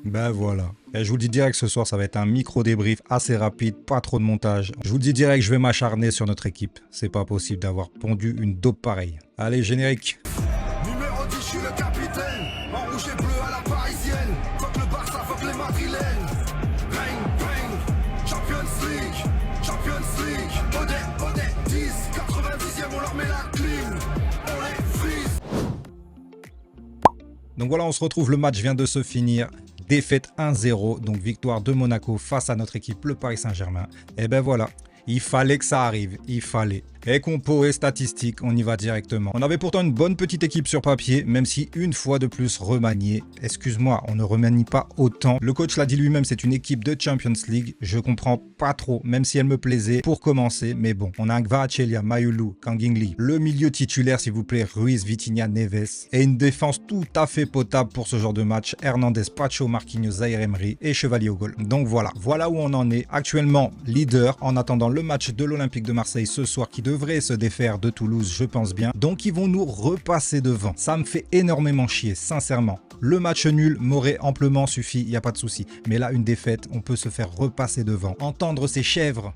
Ben voilà. Et je vous le dis direct, ce soir, ça va être un micro débrief assez rapide, pas trop de montage. Je vous le dis direct, je vais m'acharner sur notre équipe. C'est pas possible d'avoir pondu une dope pareille. Allez, générique. Numéro 10, je suis le capitaine. En rouge et bleu à la parisienne. Fuck le Barça, fuck les Madrilènes. Bang, bang. Champions League. Champions League. Odet, 10. 90e, on leur met la clim. On les frise. Donc voilà, on se retrouve. Le match vient de se finir. Défaite 1-0, donc victoire de Monaco face à notre équipe, le Paris Saint-Germain. Et ben voilà, il fallait que ça arrive, il fallait. Et compo et statistiques, on y va directement. On avait pourtant une bonne petite équipe sur papier, même si une fois de plus remaniée. Excuse-moi, on ne remanie pas autant. Le coach l'a dit lui-même, c'est une équipe de Champions League. Je comprends pas trop, même si elle me plaisait pour commencer. Mais bon, on a un Kvaratskhelia, Mayulu, Kang In Lee. Le milieu titulaire, s'il vous plaît, Ruiz, Vitinha, Neves. Et une défense tout à fait potable pour ce genre de match. Hernandez, Pacho, Marquinhos, Zaïre Emery et Chevalier au goal. Donc voilà où on en est. Actuellement, leader en attendant le match de l'Olympique de Marseille ce soir qui devrait se défaire de Toulouse, je pense bien. Donc ils vont nous repasser devant. Ça me fait énormément chier, sincèrement. Le match nul m'aurait amplement suffi, il n'y a pas de souci. Mais là, une défaite, on peut se faire repasser devant. Entendre ces chèvres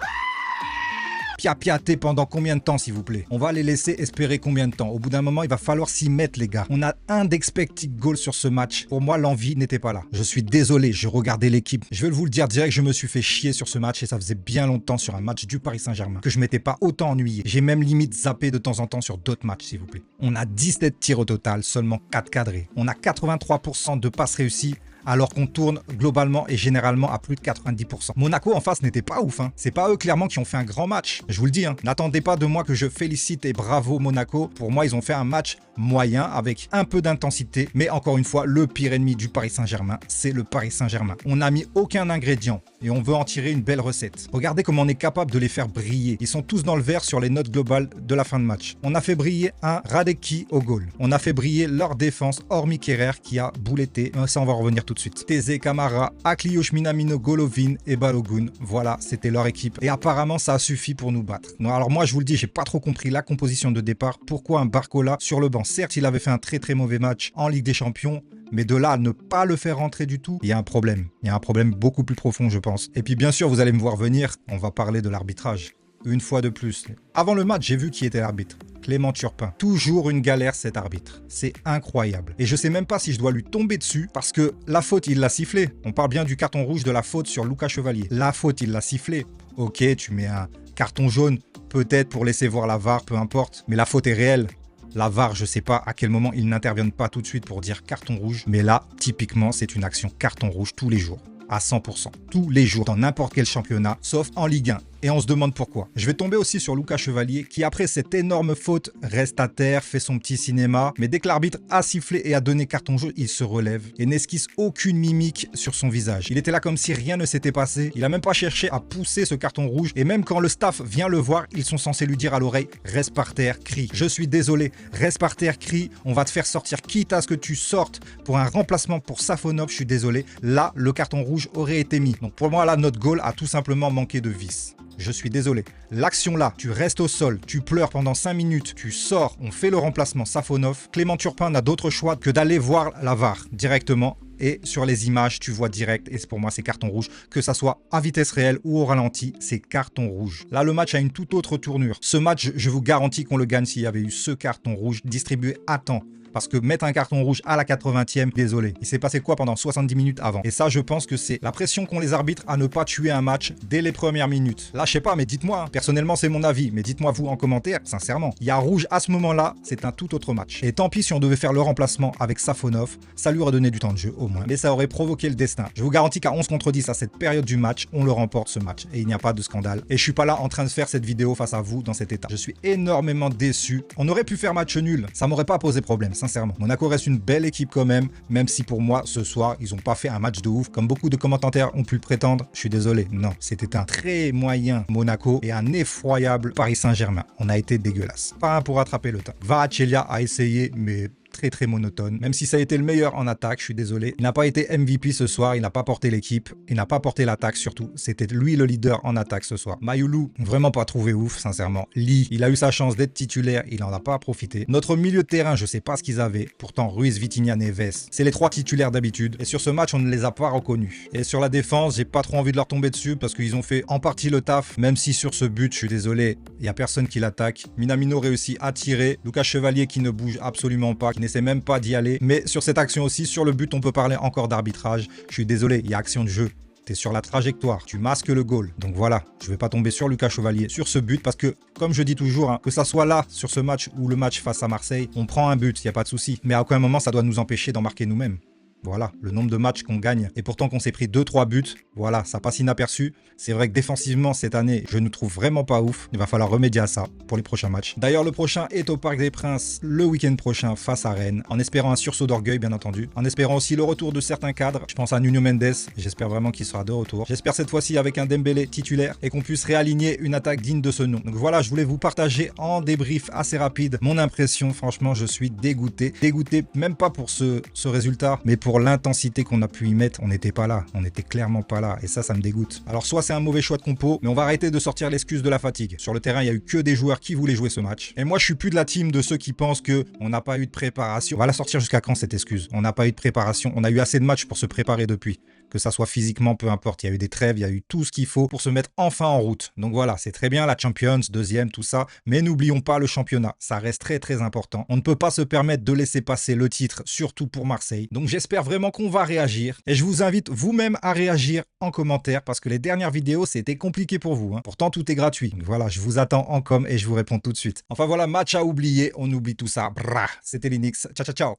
piapiater pendant combien de temps, s'il vous plaît? On va les laisser espérer combien de temps? Au bout d'un moment, il va falloir s'y mettre, les gars. On a un d'expected goal sur ce match. Pour moi, l'envie n'était pas là. Je suis désolé, je regardais l'équipe. Je vais vous le dire direct, je me suis fait chier sur ce match et ça faisait bien longtemps sur un match du Paris Saint-Germain que je m'étais pas autant ennuyé. J'ai même limite zappé de temps en temps sur d'autres matchs, s'il vous plaît. On a 17 tirs au total, seulement 4 cadrés. On a 83% de passes réussies, alors qu'on tourne globalement et généralement à plus de 90%. Monaco en face n'était pas ouf, hein. C'est pas eux clairement qui ont fait un grand match. Je vous le dis, hein. N'attendez pas de moi que je félicite et bravo Monaco. Pour moi, ils ont fait un match moyen avec un peu d'intensité. Mais encore une fois, le pire ennemi du Paris Saint-Germain, c'est le Paris Saint-Germain. On n'a mis aucun ingrédient et on veut en tirer une belle recette. Regardez comment on est capable de les faire briller. Ils sont tous dans le vert sur les notes globales de la fin de match. On a fait briller un Radecki au goal. On a fait briller leur défense, hormis Kerrer qui a bouletté. Ça, on va revenir tout de suite. Thésée, Camara, Akliouche, Minamino, Golovin et Balogun. Voilà, c'était leur équipe. Et apparemment, ça a suffi pour nous battre. Non, alors moi, je vous le dis, j'ai pas trop compris la composition de départ. Pourquoi un Barcola sur le banc? Certes, il avait fait un très mauvais match en Ligue des Champions. Mais de là à ne pas le faire rentrer du tout, il y a un problème. Il y a un problème beaucoup plus profond, je pense. Et puis bien sûr, vous allez me voir venir, on va parler de l'arbitrage. Une fois de plus. Avant le match, j'ai vu qui était l'arbitre. Clément Turpin. Toujours une galère cet arbitre. C'est incroyable. Et je sais même pas si je dois lui tomber dessus parce que la faute, il l'a sifflé. On parle bien du carton rouge de la faute sur Lucas Chevalier. La faute, il l'a sifflé. Ok, tu mets un carton jaune, peut-être pour laisser voir la VAR, peu importe. Mais la faute est réelle. La VAR, je sais pas à quel moment ils n'interviennent pas tout de suite pour dire carton rouge. Mais là, typiquement, c'est une action carton rouge tous les jours. À 100%. Tous les jours, dans n'importe quel championnat, sauf en Ligue 1. Et on se demande pourquoi. Je vais tomber aussi sur Lucas Chevalier, qui après cette énorme faute, reste à terre, fait son petit cinéma. Mais dès que l'arbitre a sifflé et a donné carton jaune, il se relève et n'esquisse aucune mimique sur son visage. Il était là comme si rien ne s'était passé. Il a même pas cherché à pousser ce carton rouge. Et même quand le staff vient le voir, ils sont censés lui dire à l'oreille, reste par terre, crie. Je suis désolé, reste par terre, crie. On va te faire sortir, quitte à ce que tu sortes pour un remplacement pour Safonov. Je suis désolé. Là, le carton rouge aurait été mis. Donc pour moi, là, notre goal a tout simplement manqué de vis. Je suis désolé. L'action là, tu restes au sol, tu pleures pendant 5 minutes, tu sors, on fait le remplacement Safonov. Clément Turpin n'a d'autre choix que d'aller voir la VAR directement. Et sur les images, tu vois direct, et pour moi c'est carton rouge, que ça soit à vitesse réelle ou au ralenti, c'est carton rouge. Là, le match a une toute autre tournure. Ce match, je vous garantis qu'on le gagne s'il y avait eu ce carton rouge distribué à temps. Parce que mettre un carton rouge à la 80e, désolé. Il s'est passé quoi pendant 70 minutes avant? Et ça, je pense que c'est la pression qu'ont les arbitres à ne pas tuer un match dès les premières minutes. Là, je sais pas, mais dites-moi. Hein. Personnellement, c'est mon avis. Mais dites-moi vous en commentaire, sincèrement. Il y a rouge à ce moment-là, c'est un tout autre match. Et tant pis si on devait faire le remplacement avec Safonov, ça lui aurait donné du temps de jeu au moins. Mais ça aurait provoqué le destin. Je vous garantis qu'à 11 contre 10 à cette période du match, on le remporte ce match. Et il n'y a pas de scandale. Et je suis pas là en train de faire cette vidéo face à vous dans cet état. Je suis énormément déçu. On aurait pu faire match nul. Ça m'aurait pas posé problème, sincèrement. Monaco reste une belle équipe quand même si pour moi, ce soir, ils n'ont pas fait un match de ouf, comme beaucoup de commentateurs ont pu le prétendre. Je suis désolé, non, c'était un très moyen Monaco et un effroyable Paris Saint-Germain. On a été dégueulasse. Pas un pour rattraper le temps. Kvaratskhelia a essayé, mais très monotone. Même si ça a été le meilleur en attaque, je suis désolé. Il n'a pas été MVP ce soir, il n'a pas porté l'équipe, il n'a pas porté l'attaque surtout. C'était lui le leader en attaque ce soir. Mayoulou, vraiment pas trouvé ouf, sincèrement. Lee, il a eu sa chance d'être titulaire, il en a pas profité. Notre milieu de terrain, je sais pas ce qu'ils avaient. Pourtant, Ruiz, Vitinha, Neves, c'est les 3 titulaires d'habitude. Et sur ce match, on ne les a pas reconnus. Et sur la défense, j'ai pas trop envie de leur tomber dessus parce qu'ils ont fait en partie le taf, même si sur ce but, je suis désolé, il y a personne qui l'attaque. Minamino réussit à tirer. Lucas Chevalier qui ne bouge absolument pas, qui n'essaie même pas d'y aller. Mais sur cette action aussi, sur le but, on peut parler encore d'arbitrage. Je suis désolé, il y a action de jeu. T'es sur la trajectoire, tu masques le goal. Donc voilà, je vais pas tomber sur Lucas Chevalier sur ce but parce que, comme je dis toujours, que ça soit là, sur ce match ou le match face à Marseille, on prend un but, il n'y a pas de souci. Mais à aucun moment, ça doit nous empêcher d'en marquer nous-mêmes. Voilà, le nombre de matchs qu'on gagne. Et pourtant qu'on s'est pris 2-3 buts, voilà, ça passe inaperçu. C'est vrai que défensivement, cette année, je ne trouve vraiment pas ouf. Il va falloir remédier à ça pour les prochains matchs. D'ailleurs, le prochain est au Parc des Princes le week-end prochain face à Rennes. En espérant un sursaut d'orgueil, bien entendu. En espérant aussi le retour de certains cadres. Je pense à Nuno Mendes. J'espère vraiment qu'il sera de retour. J'espère cette fois-ci avec un Dembélé titulaire et qu'on puisse réaligner une attaque digne de ce nom. Donc voilà, je voulais vous partager en débrief assez rapide mon impression. Franchement, je suis dégoûté. Dégoûté, même pas pour ce résultat, mais pour l'intensité qu'on a pu y mettre. On n'était pas là. On n'était clairement pas là. Et ça me dégoûte. Alors soit c'est un mauvais choix de compo, mais on va arrêter de sortir l'excuse de la fatigue. Sur le terrain, il n'y a eu que des joueurs qui voulaient jouer ce match. Et moi, je suis plus de la team de ceux qui pensent que on n'a pas eu de préparation. On va la sortir jusqu'à quand cette excuse? On n'a pas eu de préparation. On a eu assez de matchs pour se préparer depuis. Que ça soit physiquement, peu importe. Il y a eu des trêves, il y a eu tout ce qu'il faut pour se mettre enfin en route. Donc voilà, c'est très bien la Champions, deuxième, tout ça. Mais n'oublions pas le championnat. Ça reste très important. On ne peut pas se permettre de laisser passer le titre, surtout pour Marseille. Donc j'espère vraiment qu'on va réagir. Et je vous invite vous-même à réagir en commentaire parce que les dernières vidéos, c'était compliqué pour vous. Pourtant, tout est gratuit. Donc voilà, je vous attends en com et je vous réponds tout de suite. Enfin voilà, match à oublier. On oublie tout ça. C'était Linux. Ciao, ciao, ciao.